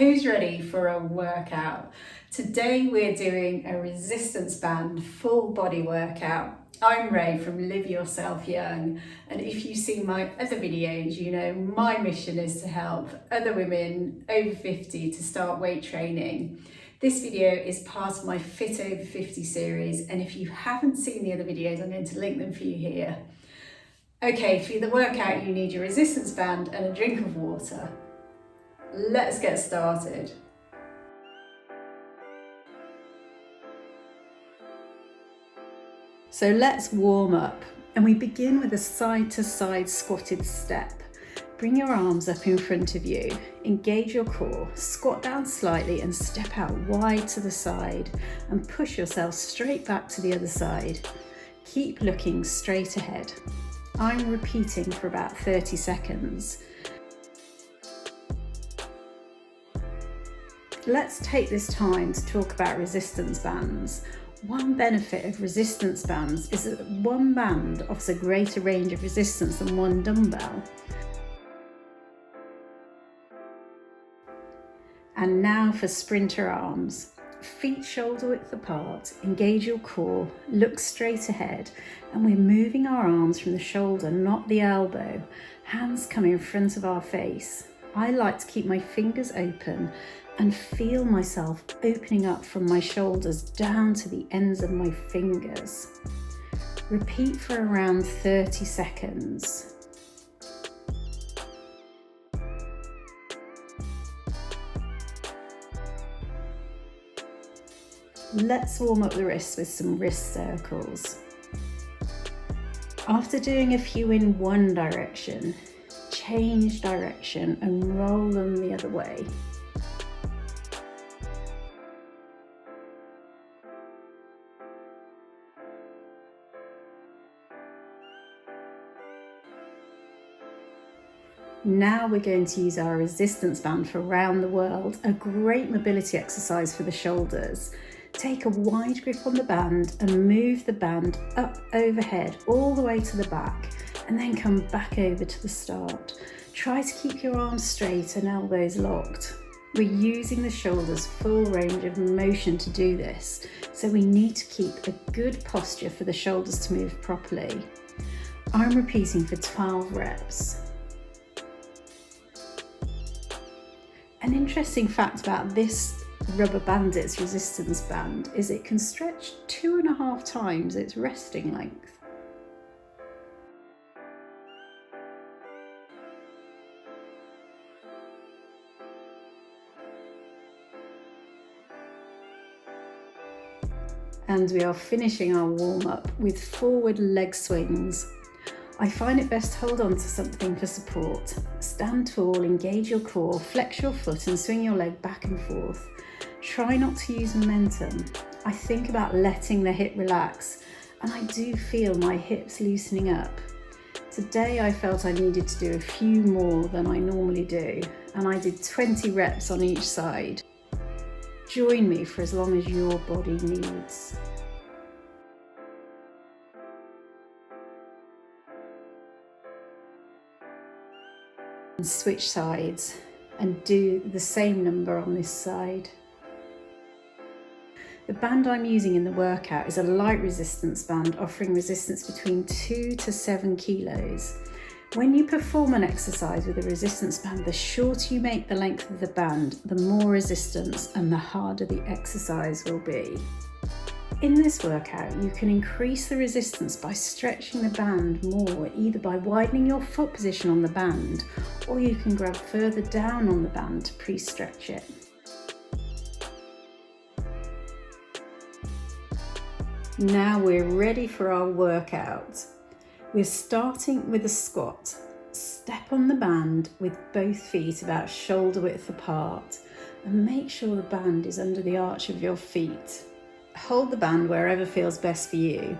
Who's ready for a workout? Today we're doing a resistance band full body workout. I'm Ray from Live Yourself Young, and if you see my other videos, you know my mission is to help other women over 50 to start weight training. This video is part of my Fit Over 50 series, and if you haven't seen the other videos, I'm going to link them for you here. Okay, for the workout you need your resistance band and a drink of water. Let's get started. So let's warm up, and we begin with a side-to-side squatted step. Bring your arms up in front of you, engage your core, squat down slightly and step out wide to the side and push yourself straight back to the other side. Keep looking straight ahead. I'm repeating for about 30 seconds. Let's take this time to talk about resistance bands. One benefit of resistance bands is that one band offers a greater range of resistance than one dumbbell. And now for sprinter arms. Feet shoulder width apart, engage your core, look straight ahead, and we're moving our arms from the shoulder, not the elbow. Hands come in front of our face. I like to keep my fingers open and feel myself opening up from my shoulders down to the ends of my fingers. Repeat for around 30 seconds. Let's warm up the wrists with some wrist circles. After doing a few in one direction, change direction and roll them the other way. Now we're going to use our resistance band for round the world, a great mobility exercise for the shoulders. Take a wide grip on the band and move the band up overhead all the way to the back, and then come back over to the start. Try to keep your arms straight and elbows locked. We're using the shoulders' full range of motion to do this, so we need to keep a good posture for the shoulders to move properly. I'm repeating for 12 reps. An interesting fact about this Rubberbanditz resistance band is it can stretch 2.5 times its resting length. And we are finishing our warm-up with forward leg swings. I find it best to hold on to something for support. Stand tall, engage your core, flex your foot and swing your leg back and forth. Try not to use momentum. I think about letting the hip relax, and I do feel my hips loosening up. Today I felt I needed to do a few more than I normally do, and I did 20 reps on each side. Join me for as long as your body needs. And switch sides and do the same number on this side. The band I'm using in the workout is a light resistance band offering resistance between 2 to 7 kilos. When you perform an exercise with a resistance band, the shorter you make the length of the band, the more resistance and the harder the exercise will be. In this workout, you can increase the resistance by stretching the band more, either by widening your foot position on the band, or you can grab further down on the band to pre-stretch it. Now we're ready for our workout. We're starting with a squat. Step on the band with both feet about shoulder width apart, and make sure the band is under the arch of your feet. Hold the band wherever feels best for you.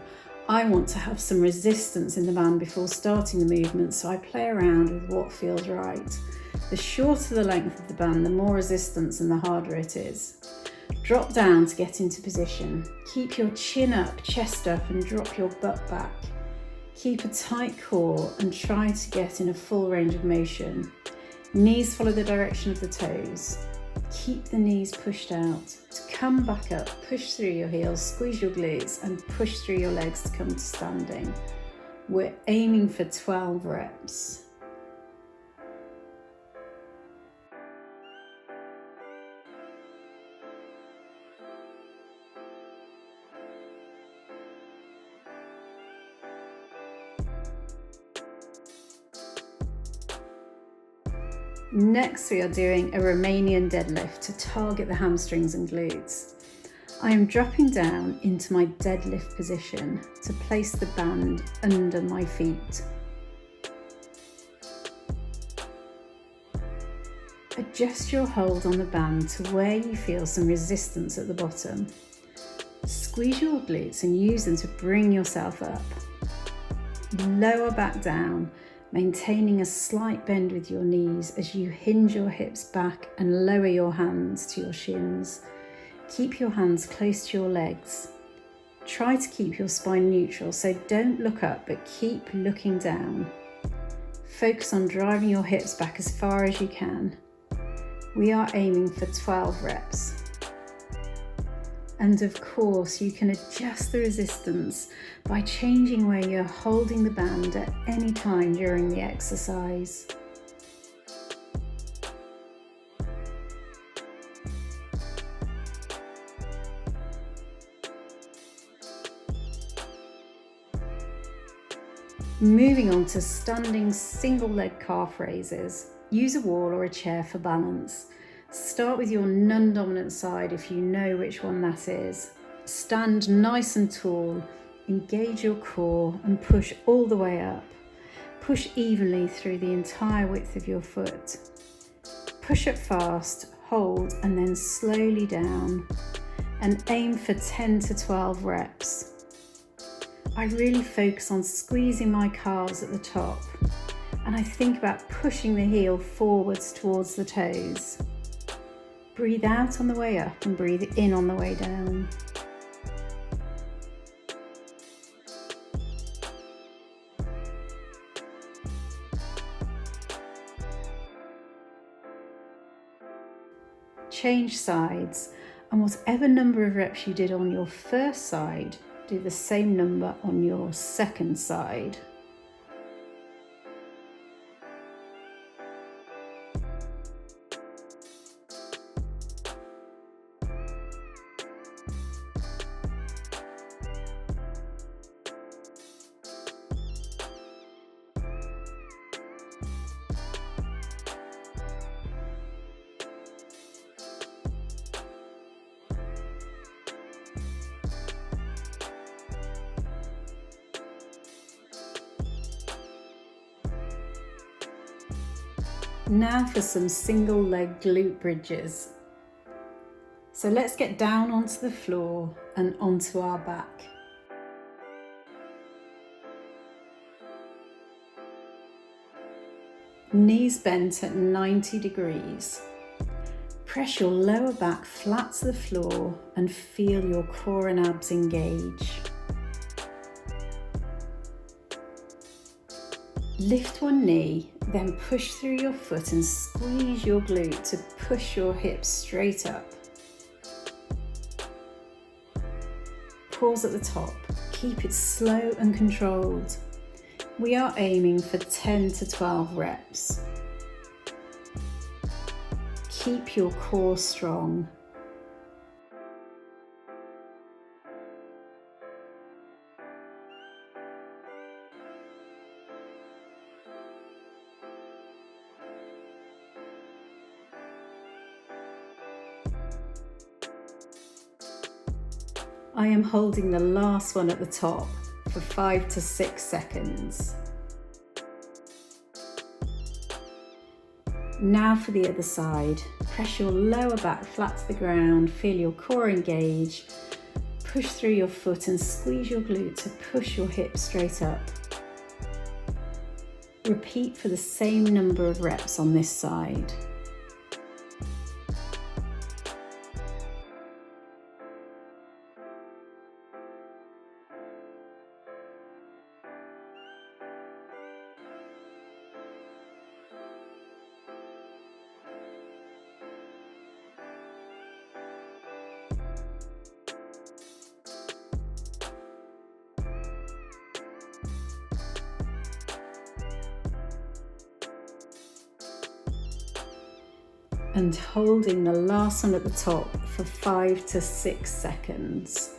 I want to have some resistance in the band before starting the movement, so I play around with what feels right. The shorter the length of the band, the more resistance and the harder it is. Drop down to get into position. Keep your chin up, chest up, and drop your butt back. Keep a tight core and try to get in a full range of motion. Knees follow the direction of the toes. Keep the knees pushed out. To come back up, push through your heels, squeeze your glutes and push through your legs to come to standing. We're aiming for 12 reps. Next, we are doing a Romanian deadlift to target the hamstrings and glutes. I am dropping down into my deadlift position to place the band under my feet. Adjust your hold on the band to where you feel some resistance at the bottom. Squeeze your glutes and use them to bring yourself up. Lower back down, maintaining a slight bend with your knees as you hinge your hips back and lower your hands to your shins. Keep your hands close to your legs. Try to keep your spine neutral, so don't look up but keep looking down. Focus on driving your hips back as far as you can. We are aiming for 12 reps. And of course, you can adjust the resistance by changing where you're holding the band at any time during the exercise. Moving on to standing single leg calf raises. Use a wall or a chair for balance. Start with your non-dominant side if you know which one that is. Stand nice and tall, engage your core and push all the way up. Push evenly through the entire width of your foot. Push up fast, hold and then slowly down and aim for 10 to 12 reps. I really focus on squeezing my calves at the top and I think about pushing the heel forwards towards the toes. Breathe out on the way up and breathe in on the way down. Change sides, and whatever number of reps you did on your first side, do the same number on your second side. Now for some single leg glute bridges. So let's get down onto the floor and onto our back. Knees bent at 90 degrees. Press your lower back flat to the floor and feel your core and abs engage. Lift one knee, then push through your foot and squeeze your glute to push your hips straight up. Pause at the top. Keep it slow and controlled. We are aiming for 10 to 12 reps. Keep your core strong. I am holding the last one at the top for 5 to 6 seconds. Now for the other side. Press your lower back flat to the ground, feel your core engage, push through your foot and squeeze your glute to push your hips straight up. Repeat for the same number of reps on this side. and holding the last one at the top for 5 to 6 seconds.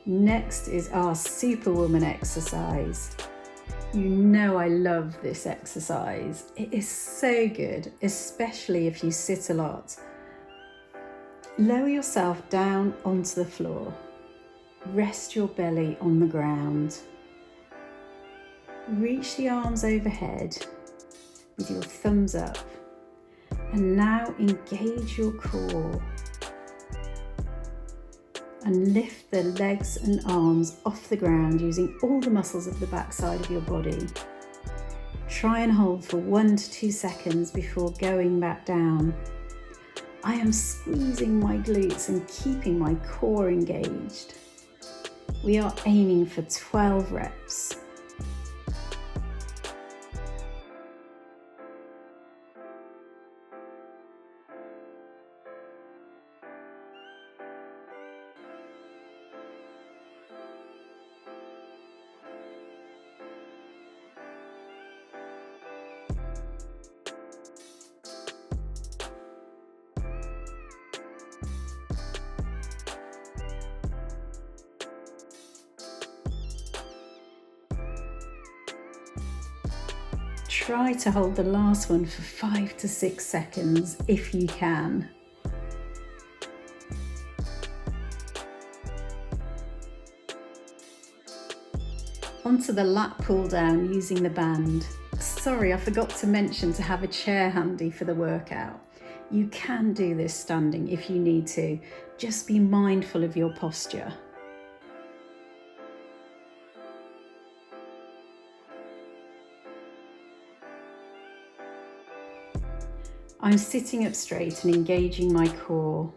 Next is our Superwoman exercise. You know I love this exercise. It is so good, especially if you sit a lot. Lower yourself down onto the floor. Rest your belly on the ground. Reach the arms overhead with your thumbs up. And now engage your core. And lift the legs and arms off the ground using all the muscles of the backside of your body. Try and hold for 1 to 2 seconds before going back down. I am squeezing my glutes and keeping my core engaged. We are aiming for 12 reps. Try to hold the last one for 5 to 6 seconds if you can. Onto the lat pull down using the band. Sorry, I forgot to mention to have a chair handy for the workout. You can do this standing if you need to. Just be mindful of your posture. I'm sitting up straight and engaging my core.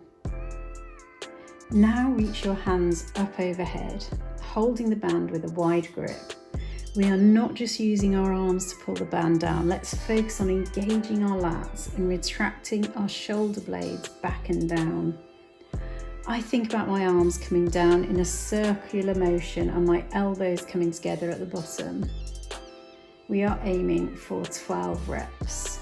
Now reach your hands up overhead, holding the band with a wide grip. We are not just using our arms to pull the band down. Let's focus on engaging our lats and retracting our shoulder blades back and down. I think about my arms coming down in a circular motion and my elbows coming together at the bottom. We are aiming for 12 reps.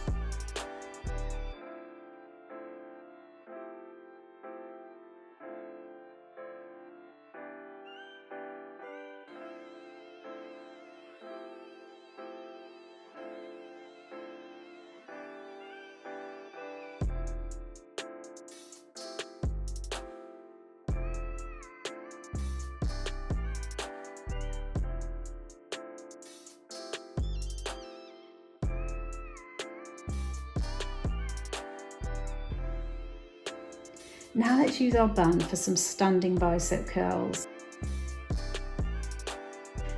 Now let's use our band for some standing bicep curls.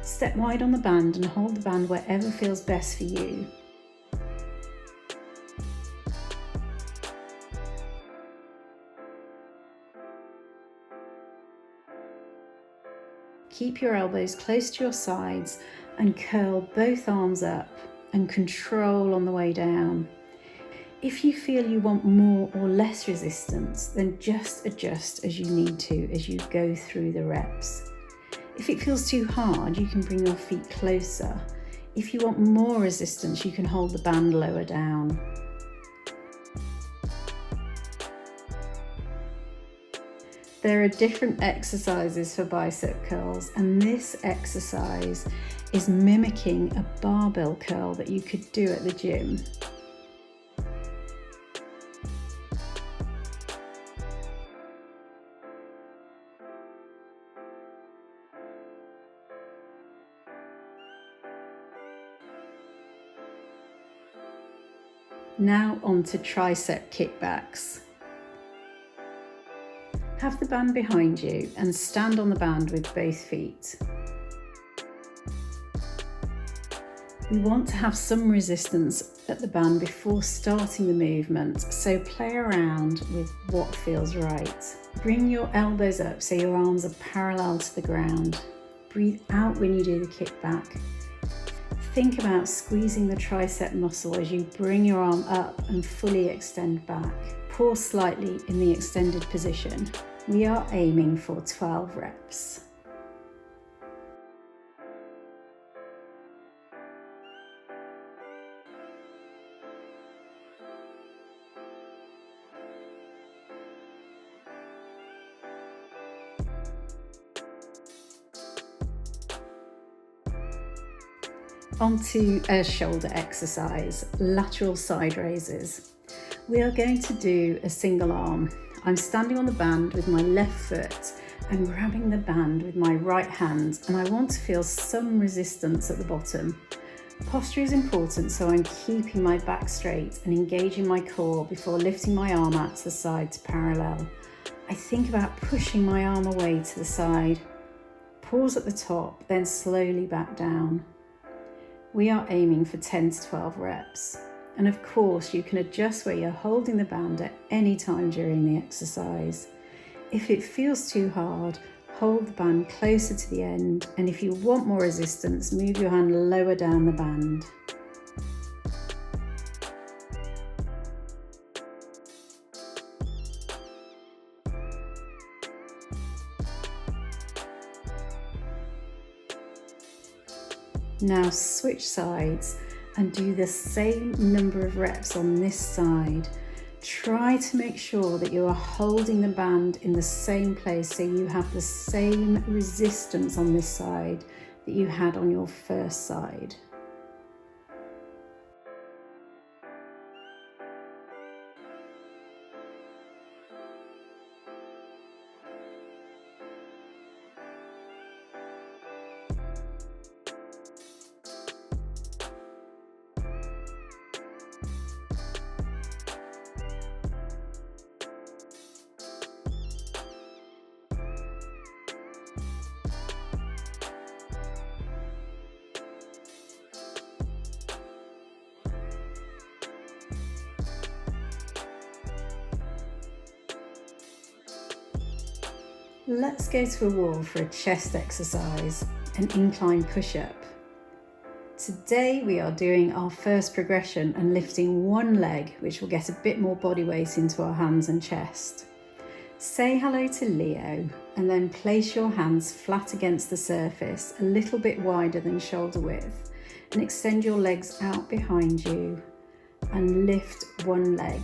Step wide on the band and hold the band wherever feels best for you. Keep your elbows close to your sides and curl both arms up and control on the way down. If you feel you want more or less resistance, then just adjust as you need to as you go through the reps. If it feels too hard, you can bring your feet closer. If you want more resistance, you can hold the band lower down. There are different exercises for bicep curls, and this exercise is mimicking a barbell curl that you could do at the gym. Now on to tricep kickbacks. Have the band behind you and stand on the band with both feet. We want to have some resistance at the band before starting the movement, so play around with what feels right. Bring your elbows up so your arms are parallel to the ground. Breathe out when you do the kickback. Think about squeezing the tricep muscle as you bring your arm up and fully extend back. Pause slightly in the extended position. We are aiming for 12 reps. Onto a shoulder exercise, lateral side raises. We are going to do a single arm. I'm standing on the band with my left foot and grabbing the band with my right hand, and I want to feel some resistance at the bottom. Posture is important, so I'm keeping my back straight and engaging my core before lifting my arm out to the side to parallel. I think about pushing my arm away to the side. Pause at the top, then slowly back down. We are aiming for 10 to 12 reps. And of course, you can adjust where you're holding the band at any time during the exercise. If it feels too hard, hold the band closer to the end, and if you want more resistance, move your hand lower down the band. Now switch sides and do the same number of reps on this side. Try to make sure that you are holding the band in the same place so you have the same resistance on this side that you had on your first side. Let's go to a wall for a chest exercise, an incline push-up. Today we are doing our first progression and lifting one leg, which will get a bit more body weight into our hands and chest. Say hello to Leo and then place your hands flat against the surface, a little bit wider than shoulder width, and extend your legs out behind you and lift one leg.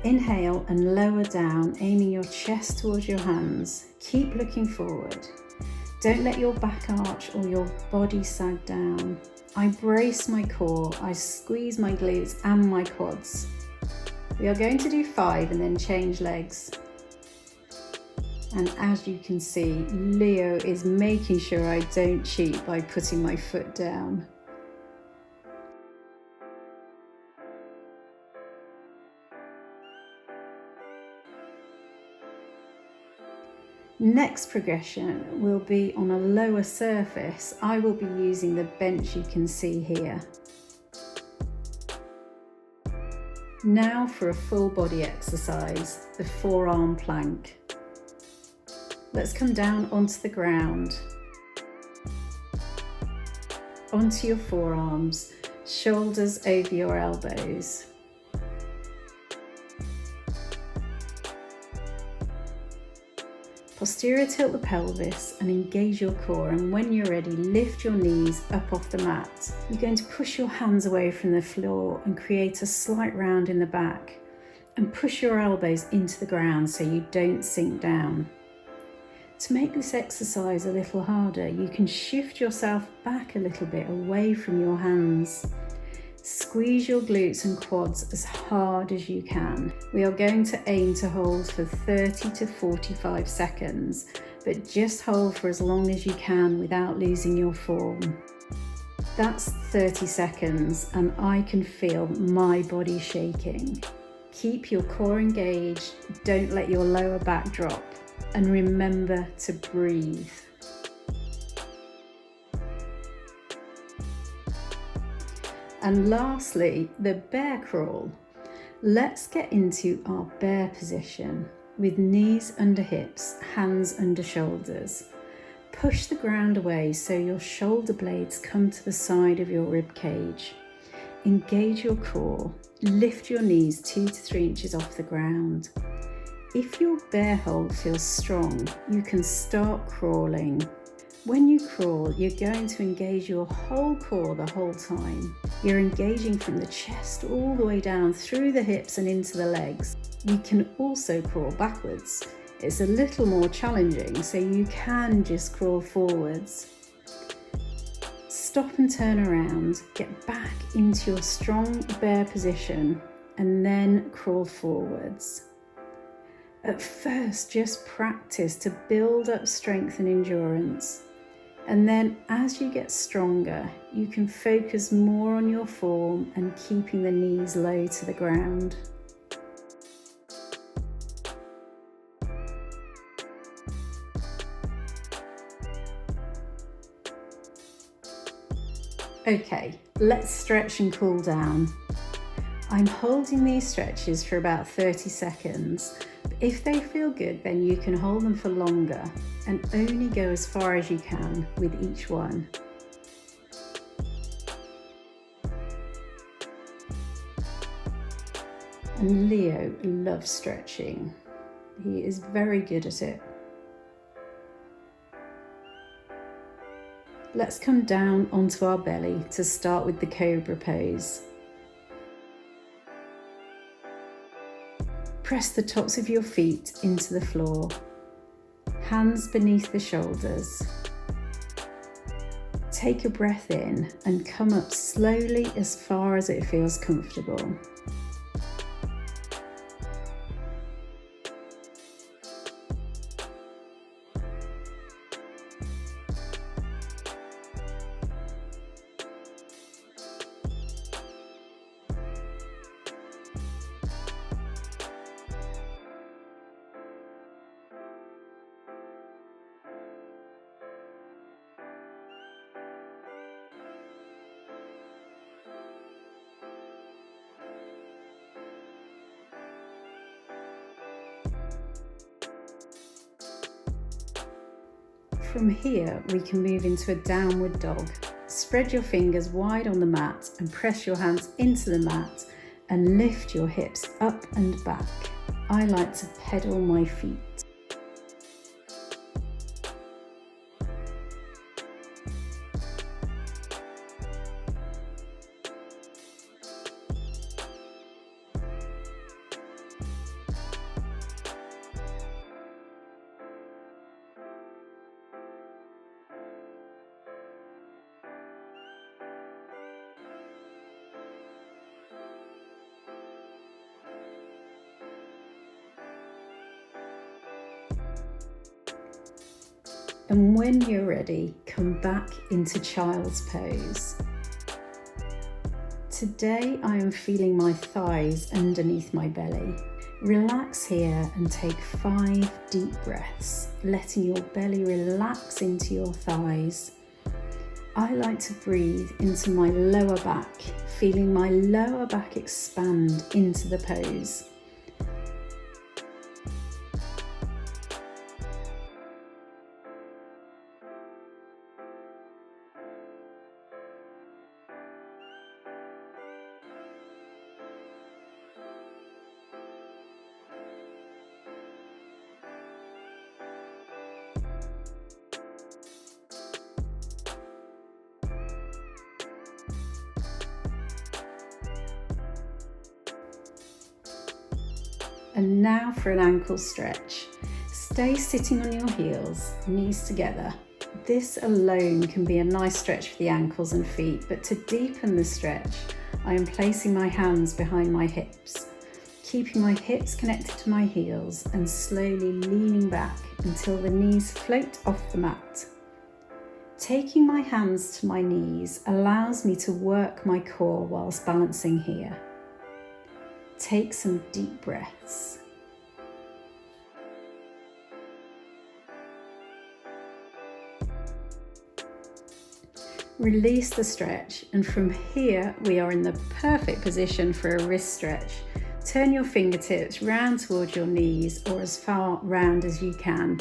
Inhale and lower down, aiming your chest towards your hands. Keep looking forward. Don't let your back arch or your body sag down. I brace my core, I squeeze my glutes and my quads. We are going to do 5 and then change legs. And as you can see, Leo is making sure I don't cheat by putting my foot down. Next progression will be on a lower surface. I will be using the bench you can see here. Now for a full body exercise, the forearm plank. Let's come down onto the ground, onto your forearms, shoulders over your elbows. Posterior tilt the pelvis and engage your core, and when you're ready, lift your knees up off the mat. You're going to push your hands away from the floor and create a slight round in the back, and push your elbows into the ground so you don't sink down. To make this exercise a little harder, you can shift yourself back a little bit away from your hands. Squeeze your glutes and quads as hard as you can. We are going to aim to hold for 30 to 45 seconds, but just hold for as long as you can without losing your form. That's 30 seconds and I can feel my body shaking. Keep your core engaged, don't let your lower back drop, and remember to breathe. And lastly, the bear crawl. Let's get into our bear position with knees under hips, hands under shoulders. Push the ground away so your shoulder blades come to the side of your rib cage. Engage your core. Lift your knees 2 to 3 inches off the ground. If your bear hold feels strong, you can start crawling. When you crawl, you're going to engage your whole core the whole time. You're engaging from the chest all the way down through the hips and into the legs. You can also crawl backwards. It's a little more challenging, so you can just crawl forwards. Stop and turn around, get back into your strong bear position, and then crawl forwards. At first, just practice to build up strength and endurance. And then as you get stronger, you can focus more on your form and keeping the knees low to the ground. Okay, let's stretch and cool down. I'm holding these stretches for about 30 seconds. If they feel good, then you can hold them for longer and only go as far as you can with each one. And Leo loves stretching. He is very good at it. Let's come down onto our belly to start with the Cobra pose. Press the tops of your feet into the floor, hands beneath the shoulders. Take a breath in and come up slowly as far as it feels comfortable. From here, we can move into a downward dog. Spread your fingers wide on the mat and press your hands into the mat and lift your hips up and back. I like to pedal my feet. And when you're ready, come back into child's pose. Today I am feeling my thighs underneath my belly. Relax here and take 5 deep breaths, letting your belly relax into your thighs. I like to breathe into my lower back, feeling my lower back expand into the pose. And now for an ankle stretch. Stay sitting on your heels, knees together. This alone can be a nice stretch for the ankles and feet, but to deepen the stretch, I am placing my hands behind my hips, keeping my hips connected to my heels and slowly leaning back until the knees float off the mat. Taking my hands to my knees allows me to work my core whilst balancing here. Take some deep breaths. Release the stretch, and from here we are in the perfect position for a wrist stretch. Turn your fingertips round towards your knees or as far round as you can.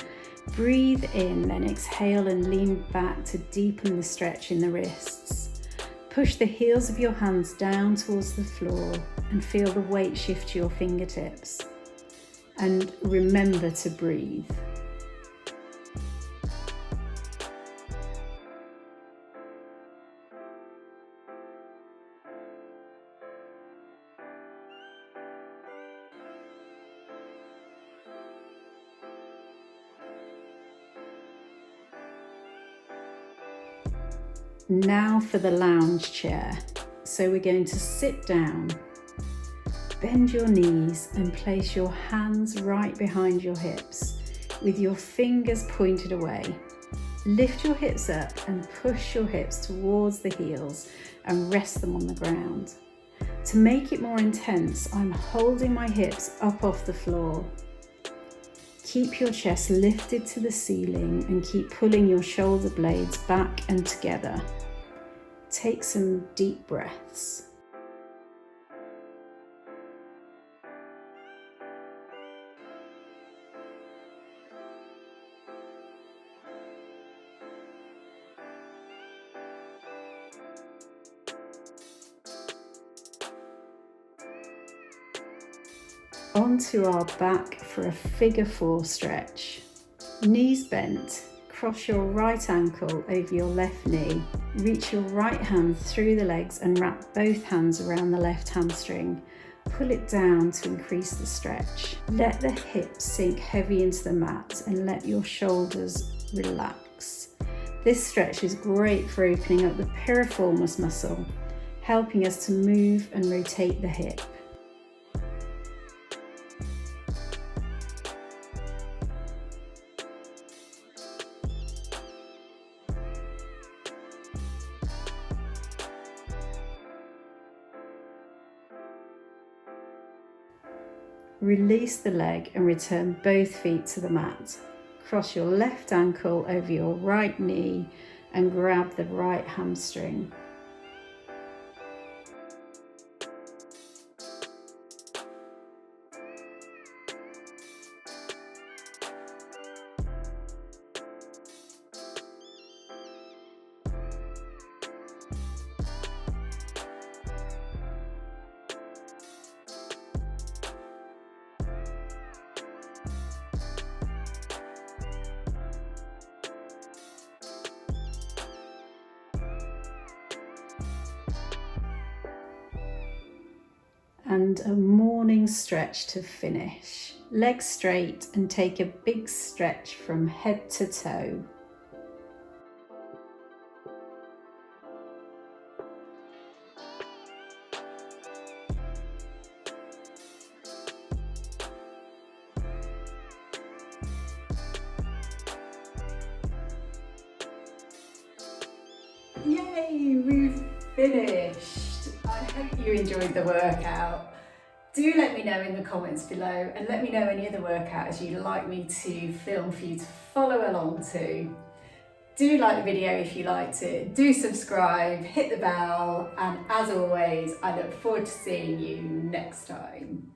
Breathe in, then exhale and lean back to deepen the stretch in the wrists. Push the heels of your hands down towards the floor and feel the weight shift to your fingertips. And remember to breathe. Now for the lounge chair. So we're going to sit down, bend your knees and place your hands right behind your hips with your fingers pointed away. Lift your hips up and push your hips towards the heels and rest them on the ground. To make it more intense, I'm holding my hips up off the floor. Keep your chest lifted to the ceiling and keep pulling your shoulder blades back and together. Take some deep breaths. Onto our back for a figure 4 stretch. Knees bent, cross your right ankle over your left knee. Reach your right hand through the legs and wrap both hands around the left hamstring. Pull it down to increase the stretch. Let the hips sink heavy into the mat and let your shoulders relax. This stretch is great for opening up the piriformis muscle, helping us to move and rotate the hip. Release the leg and return both feet to the mat. Cross your left ankle over your right knee and grab the right hamstring. And a morning stretch to finish. Legs straight and take a big stretch from head to toe. Yay, we've finished. I hope you enjoyed the workout. Do let me know in the comments below and let me know any other workouts you'd like me to film for you to follow along to. Do like the video if you liked it, do subscribe, hit the bell, and as always, I look forward to seeing you next time.